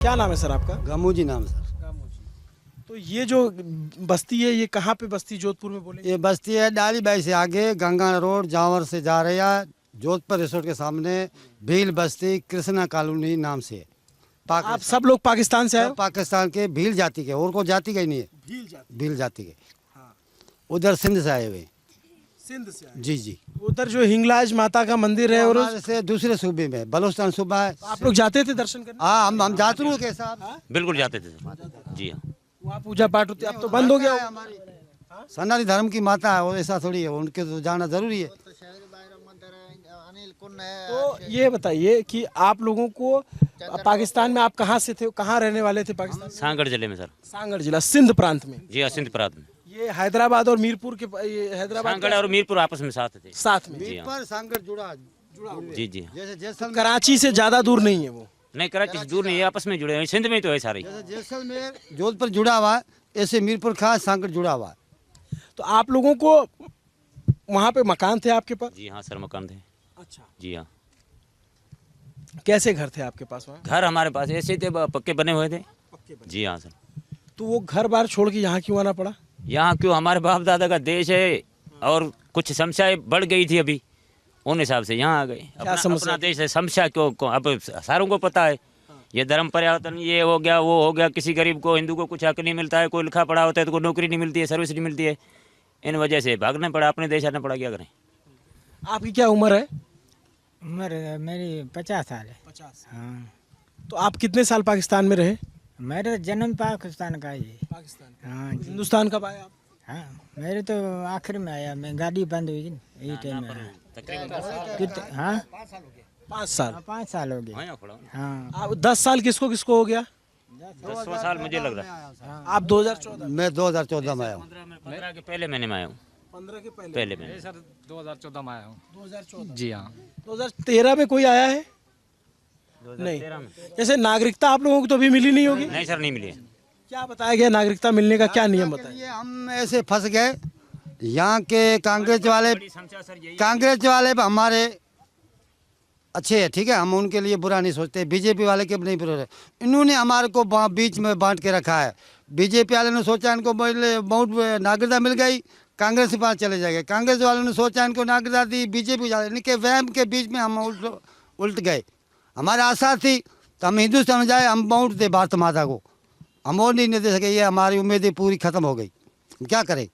क्या नाम है सर आपका? गामू जी नाम है सर। तो ये जो बस्ती है ये कहाँ पे बस्ती जोधपुर में बोले? ये बस्ती है डाली बाई से आगे गंगा रोड जावर से जा रही है, जोधपुर रिसोर्ट के सामने भील बस्ती कृष्णा कॉलोनी नाम से है। आप सब लोग पाकिस्तान से आए हो? पाकिस्तान के भील जाति के, और को जाति का ही नहीं है, भील जाति के। हाँ। उधर सिंध से आए हुए। सिंध से आए? जी जी। उधर जो हिंगलाज माता का मंदिर है और हमारे से दूसरे सूबे में बलूचिस्तान सूबा है। आप लोग जाते थे दर्शन करने? हाँ हम जाते रहो के साहब। बिल्कुल जाते थे जी हाँ। वहाँ पूजा पाठ होती है, अब तो बंद हो गया होगा। हमारी सनातन धर्म की माता है, और ऐसा थोड़ी है, उनके तो जाना जरूरी है। तो ये बताइए कि आप लोगों को पाकिस्तान में आप कहाँ से थे, कहाँ रहने वाले थे पाकिस्तान? सांगड़ जिले में सर। सांगड़ जिला सिंध प्रांत में। जी हाँ, सिंध प्रांत में। ये हैदराबाद और मीरपुर के ये हैदराबाद सांगड़ और मीरपुर आपस में साथ थे। साथ में। जी हाँ। पर सांगड़ जुड़ा जी जी। जैसे जैसलमेर, कराची से ज्यादा दूर नहीं है वो। नहीं, कराची से दूर नहीं है, आपस में जुड़े हैं, सिंध में तो है सारे। जैसे जैसलमेर जोधपुर जुड़ा हुआ है, ऐसे मीरपुर खास सांगड़ जुड़ा हुआ है। तो आप लोगों को वहाँ पे मकान थे आपके पास? जी हाँ सर, मकान थे। अच्छा। जी हाँ। कैसे घर थे आपके पास वहाँ? घर हमारे पास ऐसे थे, पक्के बने हुए थे। जी हाँ सर। तो वो घर बार छोड़ के यहाँ क्यों आना पड़ा? यहाँ क्यों, हमारे बाप दादा का देश है और कुछ समस्याएं बढ़ गई थी अभी, उन हिसाब से यहाँ आ गए। अपना देश है, समस्या क्यों अब सारों को पता है। ये धर्म परिवर्तन ये हो गया, वो हो गया, किसी गरीब को हिंदू को कुछ हक नहीं मिलता है, कोई लिखा पढ़ा होता है तो कोई नौकरी नहीं मिलती है, सर्विस नहीं मिलती है। इन वजह से भागना पड़ा, अपने देश आना पड़ा, क्या करें। आपकी क्या उम्र है? उम्र मेरी 50 साल है। 50। हाँ। तो आप कितने साल पाकिस्तान में रहे? मेरा जन्म पाकिस्तान का ही है। पाकिस्तान। हाँ जी। हिंदुस्तान कब आए आप? हाँ, मेरे तो आखिर में आया, मैं गाड़ी बंद हुई थी यही टाइम में आया। कितने? हाँ 5 साल। 5 साल हो गए। हाँ। आप 10 साल किसको किसको हो गया? 10वां साल मुझे लग रहा है। आप 2014? मैं 2014 में आया हूँ। 15 के पहले महीने में आया हूँ। 15 के पहले महीने। सर 2014 में आया हूँ। 2014? जी हाँ। 2013 में कोई आया है? नहीं। जैसे नागरिकता आप लोगों को तो अभी मिली नहीं होगी? नहीं सर, नहीं मिली है। क्या बताया गया नागरिकता मिलने का, क्या नियम बताया? ये हम ऐसे फंस गए, यहाँ के कांग्रेस वाले हमारे अच्छे है, ठीक है, हम उनके लिए बुरा नहीं सोचते, बीजेपी वाले के नहीं बुरा। इन्होंने हमारे को बीच में बांट के रखा है। बीजेपी वाले ने सोचा इनको बहुत नागरिकता मिल गई, कांग्रेस के पास चले जाएंगे। कांग्रेस वालों ने सोचा इनको नागरिकता दी, बीजेपी वाले, इनके वहम के बीच में हम उल्ट गए। हमारी आशा थी तो हम हिंदुस्तान में जाए, हम वोट दे भारत माता को, हम वोट नहीं दे सके। ये हमारी उम्मीदें पूरी खत्म हो गई, क्या करें।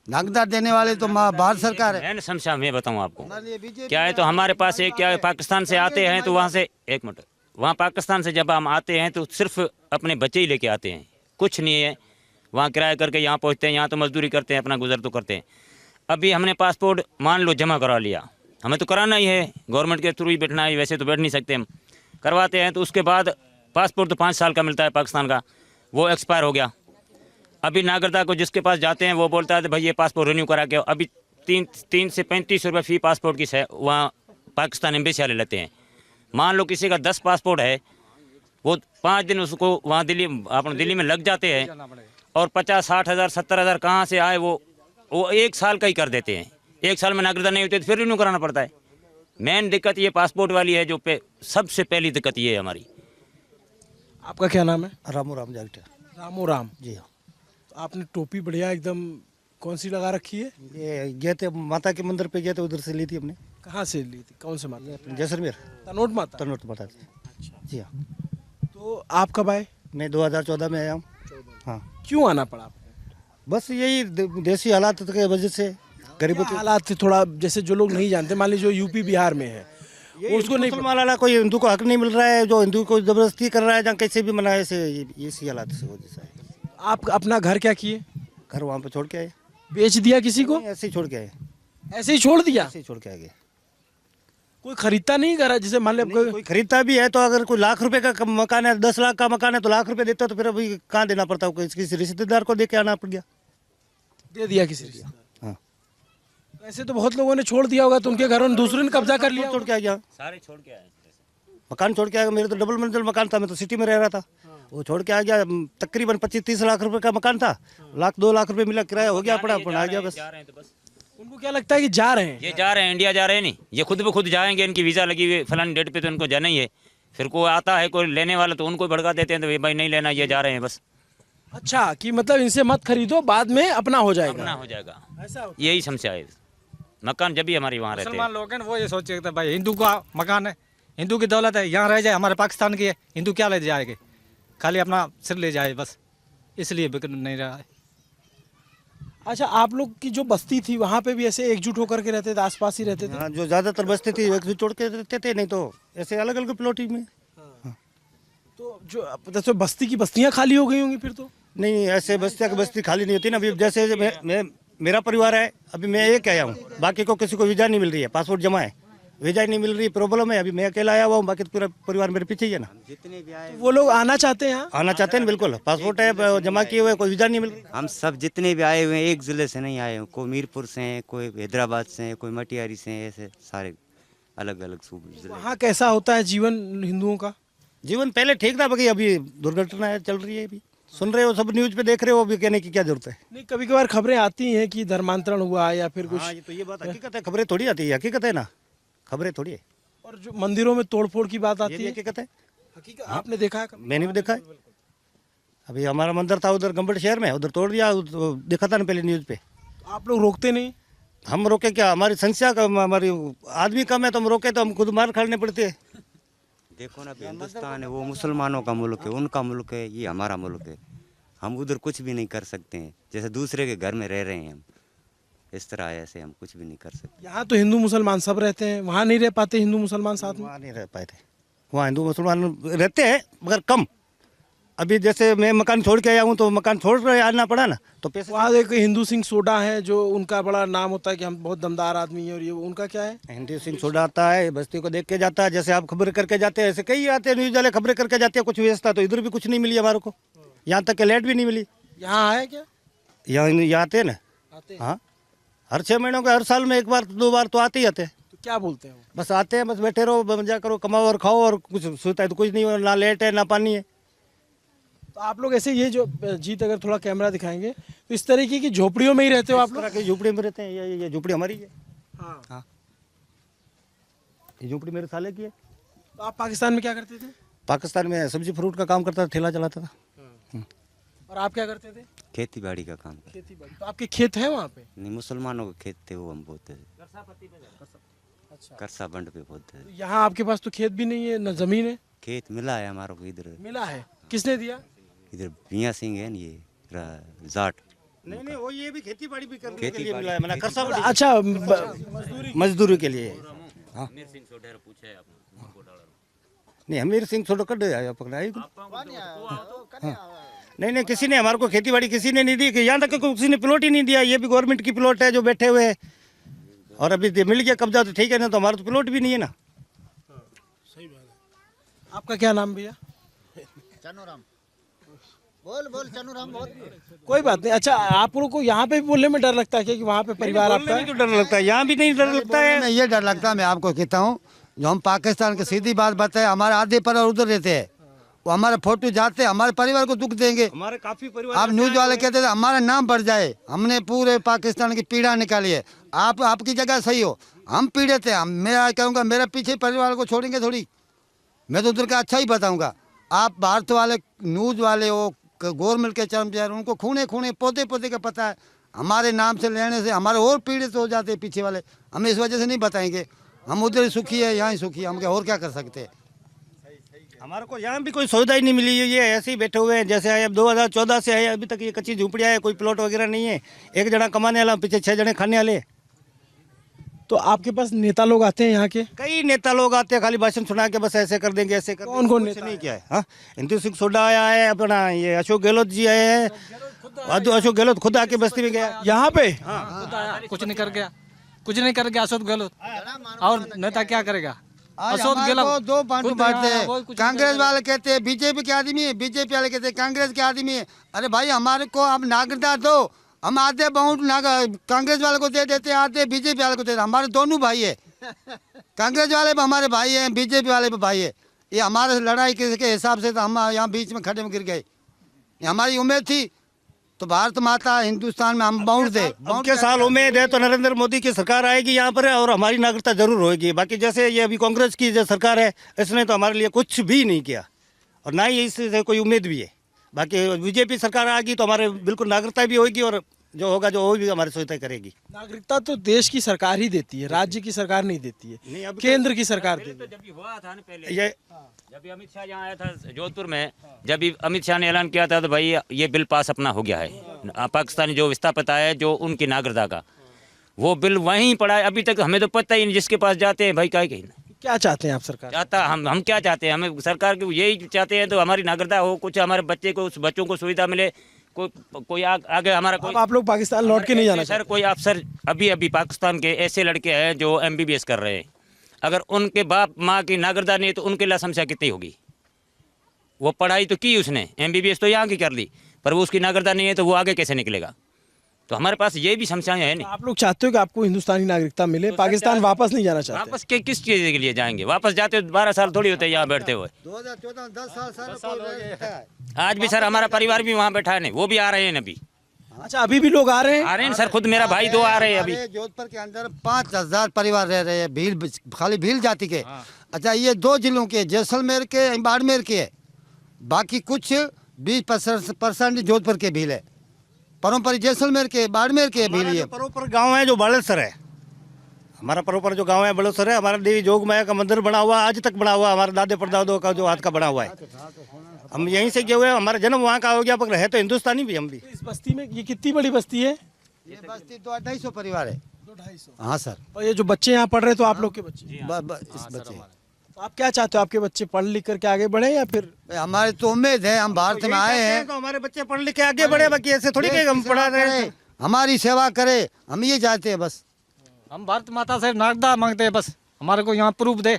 नागरिकता देने वाले तो भारत सरकार है। मैंने समझा, मैं बताऊँ आपको क्या है। तो हमारे पास एक क्या है, पाकिस्तान से आते हैं तो वहाँ से, एक मिनट, वहाँ पाकिस्तान से जब हम आते हैं तो सिर्फ अपने बच्चे ही लेके आते हैं, कुछ नहीं है। वहाँ किराया करके यहाँ पहुँचते हैं, यहाँ तो मजदूरी करते हैं, अपना गुजर तो करते हैं। अभी हमने पासपोर्ट मान लो जमा करा लिया, हमें तो कराना ही है, गवर्नमेंट के थ्रू ही बैठना है, वैसे तो बैठ नहीं सकते हम। करवाते हैं तो उसके बाद पासपोर्ट तो 5 साल का मिलता है पाकिस्तान का, वो एक्सपायर हो गया। अभी नागरिकता को जिसके पास जाते हैं वो बोलता है तो भाई ये पासपोर्ट रिन्यू करा के। अभी 3 से 35 रुपये फी पासपोर्ट की वहाँ पाकिस्तान एम्बेसी वाले लेते हैं। मान लो किसी का 10 पासपोर्ट है, वो 5 दिन उसको वहाँ दिल्ली में लग जाते हैं, और 50-60 हज़ार 70 हज़ार कहाँ से आए वो 1 साल का ही कर देते हैं। 1 साल में नागरिकता नहीं होती तो फिर रिन्यू कराना पड़ता है। मेन दिक्कत ये पासपोर्ट वाली है, जो सबसे पहली दिक्कत ये है हमारी। आपका क्या नाम है? रामू राम जागटे। रामू राम जी हाँ। तो आपने टोपी बढ़िया एकदम कौन सी लगा रखी है? ये गए थे माता के मंदिर पे, गए थे, उधर से ली थी हमने। कहाँ से ली थी, कौन से माता? जैसलमेर तनोट माता। तनोट माता थी। जी हाँ। तो आप कब आए? मैं 2014 में आया हूँ। हाँ। क्यों आना पड़ा आपको? बस यही देसी हालात की वजह से, गरीबों क्या हालात थे थोड़ा, जैसे जो लोग नहीं जानते, मान लीजिए जो यूपी बिहार में है उसको नहीं मुसलमान कोई हिंदू को हक नहीं मिल रहा है, जो हिंदू को जबरदस्ती कर रहा है, जहाँ कैसे भी मनाए, ऐसे इसी हालात से वजह से। आप अपना घर क्या किए? घर वहाँ पे छोड़ के आए। बेच दिया किसी को? ऐसे ही छोड़ के आए। ऐसे ही छोड़ दिया? ऐसे ही छोड़ के आ गए। कोई खरीदता नहीं घर, जैसे मान लीजिए कोई खरीदता भी है तो अगर कोई लाख रुपए का मकान है, 10 लाख का मकान है तो लाख रुपए देता तो फिर अभी कहाँ देना पड़ता, किसी रिश्तेदार को दे के आना पड़ गया। दे दिया किसी रिश्तेदार? हाँ। ऐसे तो बहुत लोगों ने छोड़ दिया होगा, तो उनके घरों ने दूसरे ने कब्जा कर लिया। छोड़ के आ गया, सारे छोड़ के आए, मकान छोड़ के आ गया। मेरे तो डबल मंजिल मकान था, मैं तो सिटी में रह रहा था। वो छोड़ के आ गया। तकरीबन 25-30 लाख रुपए का मकान था, 1-2 लाख रुपए मिला, किराया हो गया, अपना आ गया बस। उनको क्या लगता है कि जा रहे हैं? ये जा रहे हैं, इंडिया जा रहे हैं, नहीं, ये खुद ब खुद जाएंगे, इनकी वीज़ा लगी हुई फलानी डेट पे तो इनको जाना ही है। फिर कोई आता है कोई लेने वाला तो उनको भड़का देते हैं, तो ये भाई नहीं लेना, ये जा रहे हैं बस। अच्छा, कि मतलब इनसे मत खरीदो, बाद में अपना हो जाएगा। अपना हो जाएगा, ऐसा होता यही समस्या है। मकान जब भी हमारे वहाँ रहते हैं, मुसलमान लोग हैं वो ये सोचे कि भाई हिंदू का मकान है, हिंदू की दौलत है, यहाँ रह जाए, हमारे पाकिस्तान की है, हिंदू क्या ले जाएंगे, खाली अपना सिर ले जाए बस, इसलिए बिक नहीं रहा है। अच्छा, आप लोग की जो बस्ती थी वहाँ पे भी ऐसे एकजुट होकर के रहते थे, आसपास ही रहते थे? हाँ, जो ज़्यादातर बस्ती थी एक जोड़ के रहते थे, नहीं तो ऐसे अलग अलग प्लॉट में। तो जो बस्ती की बस्तियाँ खाली हो गई होंगी फिर तो? नहीं, ऐसे बस्तियाँ की बस्ती खाली नहीं होती ना। अभी जैसे मेरा परिवार है, अभी मैं एक आया हूँ, बाकी को किसी को वीज़ा नहीं मिल रही है, पासपोर्ट जमा है, वीज़ा नहीं मिल रही, प्रॉब्लम है। अभी मैं अकेला आया हुआ हूँ, बाकी तो पूरा परिवार मेरे पीछे ही है ना। जितने भी आए तो वो लोग आना चाहते हैं यहाँ? आना चाहते हैं बिल्कुल, पासपोर्ट है जमा किए हुए, कोई वीज़ा नहीं मिल रही। हम सब जितने भी आए हुए हैं एक ज़िले से नहीं आए हैं, कोई मीरपुर से हैं, कोई हैदराबाद से हैं, कोई मटियारी से हैं, ऐसे सारे अलग अलग ज़िले। वहाँ कैसा होता है जीवन हिंदुओं का? जीवन पहले ठीक था, बाकी अभी दुर्घटना चल रही है। अभी सुन रहे हो, सब न्यूज़ पे देख रहे हो, अभी कहने की क्या जरूरत है। नहीं, कभी कभार खबरें आती हैं कि धर्मांतरण हुआ या फिर कुछ। हाँ, ये तो ये बात हकीकत है, खबरें थोड़ी आती है, हकीकत है ना, खबरें थोड़ी है, और जो मंदिरों में तोड़फोड़ की बात ये आती भी है, हकीकत है। हकीकत आपने देखा है कभी? मैंने भी देखा है। अभी हमारा मंदिर था उधर गंबड़ शहर में, उधर तोड़ दिया, तो देखा था ना पहले न्यूज़ पे। तो आप लोग रोकते नहीं? हम रोके क्या, हमारी संख्या कम, हमारी आदमी कम है, तो हम रोके तो हम खुद मार खाने पड़ते हैं। देखो ना, हिंदुस्तान है वो मुसलमानों का मुल्क है, उनका मुल्क है, ये हमारा मुल्क है। हम उधर कुछ भी नहीं कर सकते हैं, जैसे दूसरे के घर में रह रहे हैं हम, इस तरह ऐसे हम कुछ भी नहीं कर सकते। यहाँ तो हिंदू मुसलमान सब रहते हैं, वहाँ नहीं रह पाते हिंदू मुसलमान साथ में? वहाँ नहीं रह पाए थे, वहाँ हिंदू मुसलमान रहते हैं मगर कम। अभी जैसे मैं मकान छोड़ के आया हूँ, तो मकान छोड़ कर आना पड़ा ना, तो पैसे। वहाँ एक हिंदू सिंह सोडा है, जो उनका बड़ा नाम होता है कि हम बहुत दमदार आदमी हैं, और ये उनका क्या है? हिंदू सिंह छोड़ा आता है, बस्ती को देख के जाता है, जैसे आप खबर करके जाते हैं, ऐसे कई आते हैं न्यूज़ वाले, खबरें करके जाते हैं, कुछ व्यवस्था तो इधर भी कुछ नहीं मिली हमारे को, यहाँ तक के लाइट भी नहीं मिली। यहाँ आए क्या? यहाँ आते हैं ना, आते हैं? हाँ, हर 6 महीनों के, हर साल में 1 बार 2 बार तो आते ही आते हैं। तो क्या बोलते हैं वो? बस आते हैं, बस बैठे रहो, मजा करो, कमाओ और खाओ, और कुछ सोचता है तो कुछ नहीं हो, ना लाइट है ना पानी है। तो आप लोग ऐसे, ये जो जीत अगर थोड़ा कैमरा दिखाएंगे, तो इस तरीके की झोपड़ियों में ही रहते हो आप इस लोग? तरह की झोपड़ी में रहते हैं, ये झोपड़ी हमारी है। हाँ। हाँ, ये झोपड़ी मेरे साले की है। तो आप पाकिस्तान में क्या करते थे? पाकिस्तान में सब्जी फ्रूट का काम करता था, ठेला चलाता था। और आप क्या करते थे? खेती बाड़ी का काम करते। खेती बाड़ी। तो आपके खेत है वहाँ पे? नहीं, मुसलमानों के खेत थे वो हम बोते थे, अच्छा। करसा बंड पे बोते थे। यहाँ आपके पास तो खेत भी नहीं है, न जमीन है? खेत मिला है हमारे को इधर, मिला है? किसने दिया? इधर मियाँ सिंह है ना, ये जाट। नहीं, वो ये भी खेती बाड़ी भी करने के खेती लिए बाड़ी- मिला है, मैंने करसा बाड़ी अच्छा, मजदूरी के लिए। हाँ, नहीं, हमीर सिंह छोड़ो कर दे पकड़ा ही। नहीं, किसी ने हमारे को खेती बाड़ी किसी ने नहीं दी, कि यहाँ तक किसी ने प्लॉट ही नहीं दिया। ये भी गवर्नमेंट की प्लॉट है जो बैठे हुए हैं, और अभी मिल गया कब्जा तो ठीक है, ना तो हमारा तो प्लॉट भी नहीं है ना। आपका क्या नाम भैया? चनुराम। बोल चनुराम बोल। कोई बात नहीं। अच्छा, आप लोगों को यहाँ पे भी बोलने में डर लगता है क्या कि वहाँ पे परिवार आपका है? तो डर लगता है, यहाँ भी नहीं डर लगता है। मैं ये डर लगता है, मैं आपको कहता हूँ, जो हम पाकिस्तान की सीधी बात बताए, हमारे आधे परिवार उधर रहते हैं, वो हमारे फोटो जाते हैं, हमारे परिवार को दुख देंगे। हमारे काफी परिवार आप न्यूज वाले कहते थे हमारा नाम बढ़ जाए, हमने पूरे पाकिस्तान की पीड़ा निकाली है। आप आपकी जगह सही हो, हम पीड़ित हैं। मैं कहूँगा मेरे पीछे परिवार को छोड़ेंगे थोड़ी, मैं तो उधर का अच्छा ही बताऊँगा। आप भारत वाले न्यूज वाले हो, गवर्नमेंट के कर्मचारी, उनको खूने खूने पौधे पौधे का पता है। हमारे नाम से लेने से हमारे और पीड़ित हो जाते हैं पीछे वाले, हम इस वजह से नहीं बताएंगे। हम उधर ही सुखी है, यहाँ ही सुखी है, हम क्या और क्या कर सकते हैं। हमारे को यहाँ भी कोई सुविधा ही नहीं मिली है, ये ऐसे ही बैठे हुए हैं जैसे आए। अब 2014 से आए, अभी तक ये कच्ची झोपड़ियाँ है, कोई प्लॉट वगैरह नहीं है। एक जना कमाने वाला, पीछे 6 जने खाने वाले। तो आपके पास नेता लोग आते हैं यहाँ के? कई नेता लोग आते हैं, खाली भाषण सुना के बस ऐसे कर देंगे, ऐसे कर देंगे। कौन कुछ नेता नहीं किया है। हाँ, हिंदू सिंह सोडा आया है, अपना ये अशोक गहलोत जी आए हैं। अशोक गहलोत खुद आके बस्ती में गया यहाँ पे? कुछ नहीं कर गया, कुछ नहीं कर गया अशोक गहलोत। और नेता क्या करेगा? आज अशोक हमारे को गहलोत दो बांटू खुद बांटते यहाँ वो हैं। कुछ कांग्रेस वाले कहते हैं बीजेपी के आदमी है, बीजेपी वाले कहते हैं कांग्रेस के आदमी है। अरे भाई, हमारे को आप नागरिकता दो, हम आधे बहुत कांग्रेस वाले को दे देते हैं, आधे बीजेपी वाले को दे देते हैं। हमारे दोनों भाई है, कांग्रेस वाले भी हमारे भाई हैं, बीजेपी वाले भी भाई है। ये हमारे लड़ाई के हिसाब से तो हम यहाँ बीच में खड्डे में गिर गए। ये हमारी उम्मीद थी तो भारत माता हिंदुस्तान में हम वोट दे। अब के साल उम्मीद है तो नरेंद्र मोदी की सरकार आएगी यहाँ पर और हमारी नागरिकता जरूर होगी। बाकी जैसे ये अभी कांग्रेस की जो सरकार है इसने तो हमारे लिए कुछ भी नहीं किया और ना ही इससे कोई उम्मीद भी है। बाकी बीजेपी सरकार आएगी तो हमारे बिल्कुल नागरिकता भी होगी और जो होगा जो वो भी हमारी सहायता करेगी। नागरिकता तो देश की सरकार ही देती है, राज्य की सरकार नहीं देती नहीं, है, अभी केंद्र की सरकार देती तो है। जब ये हुआ था ना पहले, ये जब भी अमित शाह यहाँ आया था जोधपुर में, जब भी अमित शाह ने ऐलान किया था तो भाई ये बिल पास अपना हो गया है। पाकिस्तानी जो विस्थापित है जो उनकी नागरिकता का वो बिल वहीं पड़ा है। अभी तक हमें तो पता ही नहीं, जिसके पास जाते हैं भाई कहीं क्या चाहते हैं आप सरकार? चाहता हम क्या चाहते हैं? हमें सरकार को यही चाहते हैं तो हमारी नागरिकता हो, कुछ हमारे बच्चे को बच्चों को सुविधा मिले, कोई आगे हमारा कोई। अब आप लोग पाकिस्तान लौट के नहीं जाना सर कोई अफसर अभी पाकिस्तान के ऐसे लड़के हैं जो MBBS कर रहे हैं, अगर उनके बाप माँ की नागरिकता नहीं तो उनके लिए समस्या कितनी होगी? वो पढ़ाई तो की उसने, MBBS तो यहाँ की कर ली, पर वो उसकी नागरिकता नहीं है तो वो आगे कैसे निकलेगा? तो हमारे पास ये भी समस्याएं हैं नहीं। आप लोग चाहते हो कि आपको हिंदुस्तानी नागरिकता मिले, पाकिस्तान वापस नहीं जाना चाहते? वापस किस चीज़ के लिए जाएंगे? वापस जाते हो 12 साल थोड़ी होते यहाँ बैठते हुए। 2014 में 10 साल है। आज भी सर हमारा परिवार भी वहाँ बैठा है, नहीं वो भी आ रहे हैं अभी। अच्छा, अभी भी लोग आ रहे हैं सर, खुद मेरा भाई 2 आ रहे हैं अभी। जोधपुर के अंदर 5000 परिवार रह रहे हैं, भील खाली भील जाति के। अच्छा, ये 2 जिलों के जैसलमेर के बाड़मेर के है, बाकी कुछ 20% जोधपुर के भील है। परोपरी जैसलमेर के बाड़मेर के भील है। परोपर गाँव है जो बालेसर है, हमारा परोपर जो गांव है बड़ोसर है। हमारा देवी जोग माया का मंदिर बना हुआ, आज तक बना हुआ, हमारे दादे परदादों का जो हाथ का बना हुआ है। हम यहीं से गए हुए, हमारा जन्म वहाँ का हो गया, पर है तो हिंदुस्तानी भी हम भी। इस बस्ती में, ये कितनी बड़ी बस्ती है? ये बस्ती 200-250 परिवार है। 250। हाँ सर। और ये जो बच्चे यहाँ पढ़ रहे तो आप लोग के बच्चे? इस बच्चे तो आप क्या चाहते हो, आपके बच्चे पढ़ लिख करके आगे बढ़े या फिर? हमारी तो उम्मीद है, हम भारत में आए हैं तो हमारे बच्चे पढ़ लिख के आगे बढ़े, बाकी ऐसे थोड़ी कि हम पढ़ा रहे हैं। हमारी सेवा करे, हम ये चाहते हैं बस। हम भारत माता से नागरिकता मांगते हैं, बस हमारे को यहाँ प्रूफ दे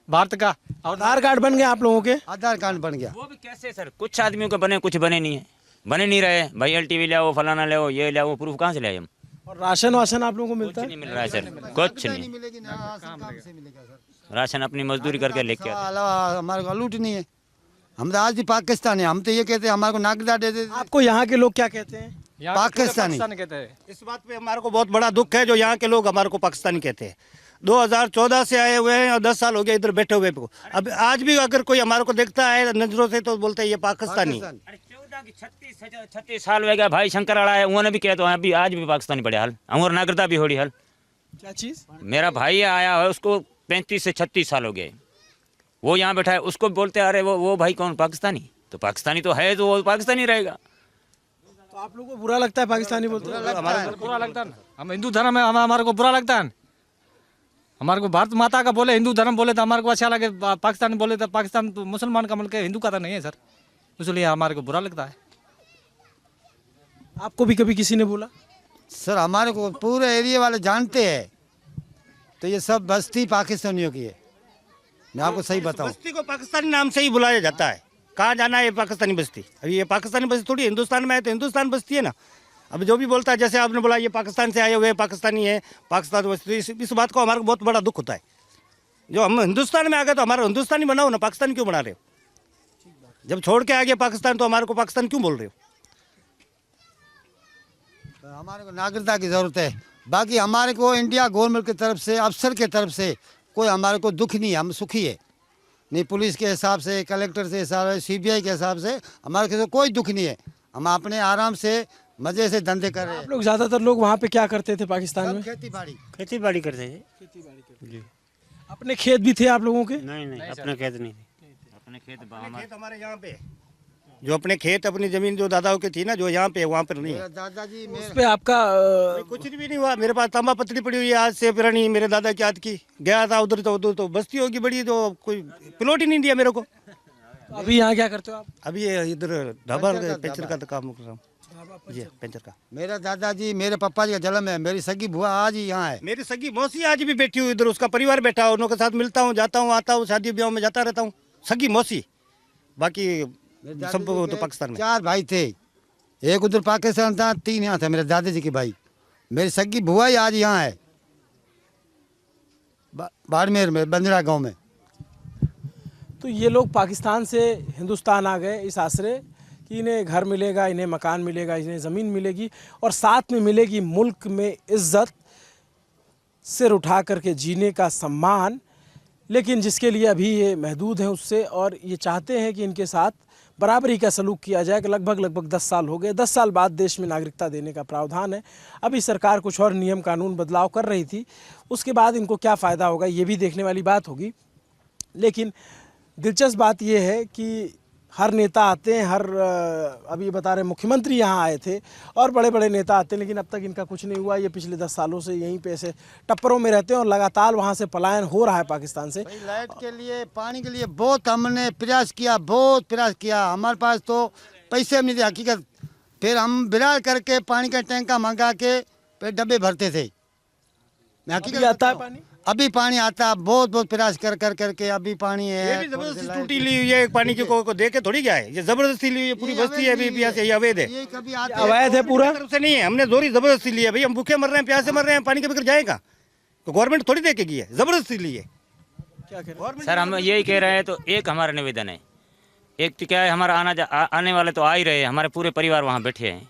भारत का। और आधार कार्ड बन गए आप लोगों के? आधार कार्ड बन गया। वो भी कैसे सर? कुछ आदमियों के बने, कुछ बने नहीं है, बने नहीं रहे। भाई LTV ले आओ, फलाना ले आओ, ये ले आओ, प्रूफ कहाँ से ले आए हम? और राशन वाशन आप लोगों को मिलता है? नहीं मिल रहा है सर, कुछ नहीं। राशन अपनी मजदूरी करके लेके आते। अलावा हमारे को लूट नहीं है। हम तो आज भी पाकिस्तान है, हम तो ये कहते हैं हमारे को नागरिकता दे दे। आपको यहाँ के लोग क्या कहते हैं? यहाँ पाकिस्तानी कहते हैं। इस बात पे हमारे को बहुत बड़ा दुख है, जो यहाँ के लोग हमारे को पाकिस्तानी कहते हैं। 2014 से आए हुए हैं और 10 साल हो गए इधर बैठे हुए को। अब आज भी अगर कोई हमारे को देखता है नजरों से तो बोलते हैं ये पाकिस्तानी। अरे 14 की 36 साल हो गया भाई, शंकर आड़ा है, उन्होंने भी कहते हैं अभी आज भी पाकिस्तानी पड़े हाल, और नागरिकता भी हो रही हाल। क्या चीज? मेरा भाई आया है, उसको 35 से 36 साल हो गए, वो यहाँ बैठा है, उसको बोलते अरे वो भाई कौन पाकिस्तानी? तो पाकिस्तानी तो है, तो वो पाकिस्तानी रहेगा। तो आप लोगों को बुरा लगता है पाकिस्तानी बोलते हैं? बुरा लगता है ना, हम हिंदू धर्म है, हमारे को बुरा लगता है। हमारे को भारत माता का बोले, हिंदू धर्म बोले तो हमारे को अच्छा लगे, पाकिस्तान बोले तो पाकिस्तान तो मुसलमान का मुल्क है, हिंदू का तो नहीं है सर, इसलिए हमारे को बुरा लगता है। आपको भी कभी किसी ने बोला? सर हमारे को पूरे एरिया वाले जानते हैं, तो ये सब बस्ती पाकिस्तानियों की है। मैं आपको सही बताऊं, बस्ती को पाकिस्तानी नाम से ही बुलाया जाता है। कहाँ जाना है ये पाकिस्तानी बस्ती? अभी ये पाकिस्तानी बस्ती थोड़ी हिंदुस्तान में है, तो हिंदुस्तान बस्ती है ना। अब जो भी बोलता है, जैसे आपने बोला ये पाकिस्तान से आए हुए पाकिस्तानी है, पाकिस्तान बस्ती, इस बात को हमारे को बहुत बड़ा दुख होता है। जो हम हिंदुस्तान में आ गए तो हमारा हिंदुस्तानी बनाओ ना, पाकिस्तान क्यों बना रहे हो? जब छोड़ के आ गए पाकिस्तान तो हमारे को पाकिस्तान क्यों बोल रहे हो? तो हमारे को नागरिकता की जरूरत है। बाकी हमारे को इंडिया गवर्नमेंट की तरफ से, अफसर के तरफ से कोई हमारे को दुख नहीं है, हम सुखी है। नहीं पुलिस के हिसाब से, कलेक्टर से हिसाब से, CBI के हिसाब से हमारे को कोई दुख नहीं है। हम अपने आराम से मजे से धंधे कर रहे हैं। आप लोग ज्यादातर लोग वहाँ पे क्या करते थे पाकिस्तान में? खेती खेती बाड़ी करते थे। जी। अपने खेत भी थे आप लोगों के? नहीं अपने खेत नहीं थे, अपने खेत खेत हमारे यहाँ पे, जो अपने खेत अपनी जमीन जो दादाओं की थी ना, जो यहाँ पे वहाँ पर नहीं है। दादाजी उस पे आपका कुछ भी नहीं हुआ। मेरे पास तांबा पत्नी पड़ी हुई है आज से पुरानी, मेरे दादा की याद की। गया था उधर तो बस्ती होगी बड़ी, तो कोई प्लॉट ही नहीं दिया मेरे को। अभी यहाँ क्या करते हो आप? अभी ये इधर ढाबा पेंचर का काम कर रहा हूँ जी, पेंचर का। मेरा दादाजी, मेरे पापा जी का जन्म है। मेरी सगी बुआ आज ही यहाँ है। मेरी सगी मौसी आज भी बैठी हुई इधर, उसका परिवार बैठा है, उनके साथ मिलता हूँ, जाता हूँ, आता हूँ, शादी ब्याह में जाता रहता हूँ। सगी मौसी, बाकी सब तो पाकिस्तान में। 4 भाई थे, एक उधर पाकिस्तान था, 3 यहाँ थे मेरे दादाजी के भाई। मेरी सगी बुआ ही आज यहाँ है, बाड़मेर में, बंदरा गांव में। तो ये लोग पाकिस्तान से हिंदुस्तान आ गए इस आसरे कि इन्हें घर मिलेगा, इन्हें मकान मिलेगा, इन्हें ज़मीन मिलेगी और साथ में मिलेगी मुल्क में इज़्ज़त, सिर उठा करके जीने का सम्मान। लेकिन जिसके लिए अभी ये महदूद हैं उससे, और ये चाहते हैं कि इनके साथ बराबरी का सलूक किया जाए। कि लगभग 10 साल हो गए, 10 साल बाद देश में नागरिकता देने का प्रावधान है। अभी सरकार कुछ और नियम कानून बदलाव कर रही थी, उसके बाद इनको क्या फ़ायदा होगा ये भी देखने वाली बात होगी। लेकिन दिलचस्प बात ये है कि हर नेता आते हैं, अभी बता रहे मुख्यमंत्री यहाँ आए थे और बड़े बड़े नेता आते हैं, लेकिन अब तक इनका कुछ नहीं हुआ। ये पिछले 10 सालों से यहीं पे ऐसे टप्परों में रहते हैं और लगातार वहाँ से पलायन हो रहा है पाकिस्तान से। भाई लाइट के लिए, पानी के लिए बहुत हमने प्रयास किया, बहुत प्रयास किया। हमारे पास तो पैसे नहीं थे हकीकत। फिर हम विरार करके पानी का टैंका मंगा के फिर डब्बे भरते थे। मैं हकीकत आता है बताऊं, पानी, अभी पानी आता, बहुत प्रयास कर करके अभी पानी है। ये भी जबरदस्ती टूटी ली हुई है पानी को देख के थोड़ी क्या है, ये जबरदस्ती ली हुई है, पूरी बस्ती है अभी यहाँ से, ये अवैध है, ये कभी आते अवैध है पूरा। तरफ से नहीं है, हमने जोरी जबरदस्ती ली है भाई। हम भूखे मर रहे हैं, प्यासे मर रहे हैं, पानी के बगैर जाएगा तो गवर्नमेंट थोड़ी देके की है, जबरदस्ती ली है। क्या कह रहे हैं? सर हम यही कह रहे हैं, तो एक हमारा निवेदन है, एक तो क्या है, हमारा आने वाले तो आ ही रहे हैं, हमारे पूरे परिवार वहाँ बैठे हैं।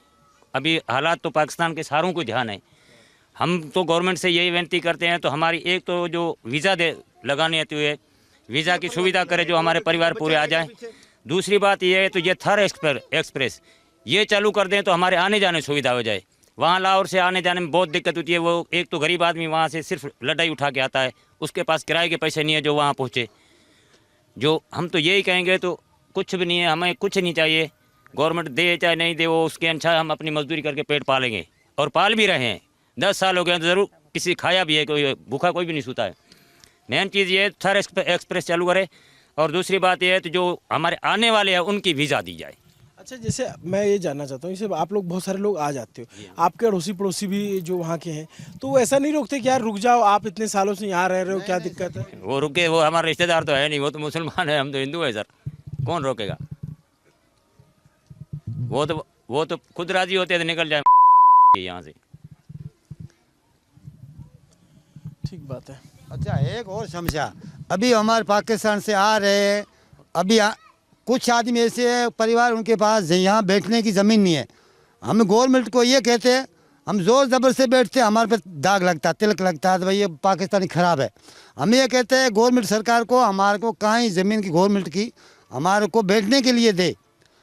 अभी हालात तो पाकिस्तान के सारों को ध्यान है। हम तो गवर्नमेंट से यही विनती करते हैं, तो हमारी एक तो जो वीज़ा लगाने आती है, वीज़ा की सुविधा करे, जो हमारे परिवार पूरे आ जाएं। दूसरी बात ये है, तो ये थर एक्सप्रेस ये चालू कर दें तो हमारे आने जाने सुविधा हो जाए। वहाँ लाहौर से आने जाने में बहुत दिक्कत होती है। वो एक तो गरीब आदमी वहाँ से सिर्फ लड़ाई उठा के आता है, उसके पास किराए के पैसे नहीं है जो वहाँ पहुँचे। जो हम तो यही कहेंगे, तो कुछ भी नहीं है, हमें कुछ नहीं चाहिए, गवर्नमेंट दे चाहे नहीं दे, वो उसके अनुसार हम अपनी मजदूरी करके पेट पालेंगे और पाल भी रहे हैं। 10 साल हो गए तो ज़रूर किसी खाया भी है, कोई भूखा कोई भी नहीं सोता है। मेन चीज़ ये थर एक्सप्रेस चालू करे, और दूसरी बात ये है तो जो हमारे आने वाले हैं उनकी वीज़ा दी जाए। अच्छा, जैसे मैं ये जानना चाहता हूँ, जैसे आप लोग बहुत सारे लोग आ जाते हो, आपके अड़ोसी पड़ोसी भी जो वहाँ के हैं, तो वो ऐसा नहीं रोकते कि यार रुक जाओ, आप इतने सालों से यहाँ रह रहे हो, क्या दिक्कत है? वो रुके, वो हमारे रिश्तेदार तो है नहीं, वो तो मुसलमान है, हम तो हिंदू है सर, कौन रोकेगा? वो तो खुद राजी होते हैं तो निकल जाए यहाँ से। ठीक बात है। अच्छा, एक और समस्या, अभी हमारे पाकिस्तान से आ रहे हैं, अभी कुछ आदमी ऐसे हैं परिवार, उनके पास यहाँ बैठने की ज़मीन नहीं है। हम गवर्नमेंट को ये कहते हैं, हम ज़ोर ज़बर से बैठते हैं, हमारे पे दाग लगता है, तिलक लगता है, तो भाई ये पाकिस्तानी ख़राब है। हम ये कहते हैं गवर्नमेंट सरकार को, हमारे को कहीं ज़मीन की गवर्नमेंट की हमारे को बैठने के लिए दे।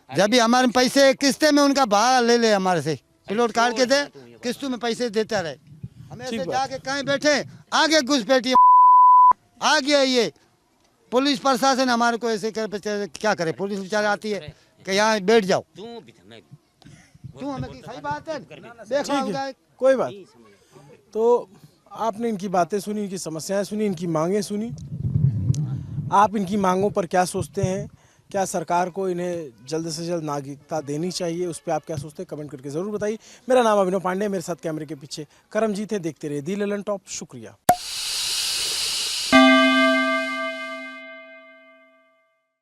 जब भी हमारे पैसे किस्तें में उनका भाड़ा ले हमारे से, प्लॉट काट के दे, किस्तों में पैसे देता रहे। हमें ऐसे जाके कहीं बैठे, आगे घुसपैठी आ गया ये पुलिस प्रशासन हमारे को ऐसे क्या करे, पुलिस बेचारे आती है कि यहाँ बैठ जाओ। तू हमें सही बात है, देखा होगा। कोई बात। तो आपने इनकी बातें सुनी, इनकी समस्याएं सुनी, इनकी मांगें सुनी। आप इनकी मांगों पर क्या सोचते हैं? क्या सरकार को इन्हें जल्द से जल्द नागरिकता देनी चाहिए? उस पर आप क्या सोचते हैं, कमेंट करके ज़रूर बताइए। मेरा नाम अभिनव पांडे, मेरे साथ कैमरे के पीछे करमजीत है। देखते रहिए दी ललन टॉप। शुक्रिया।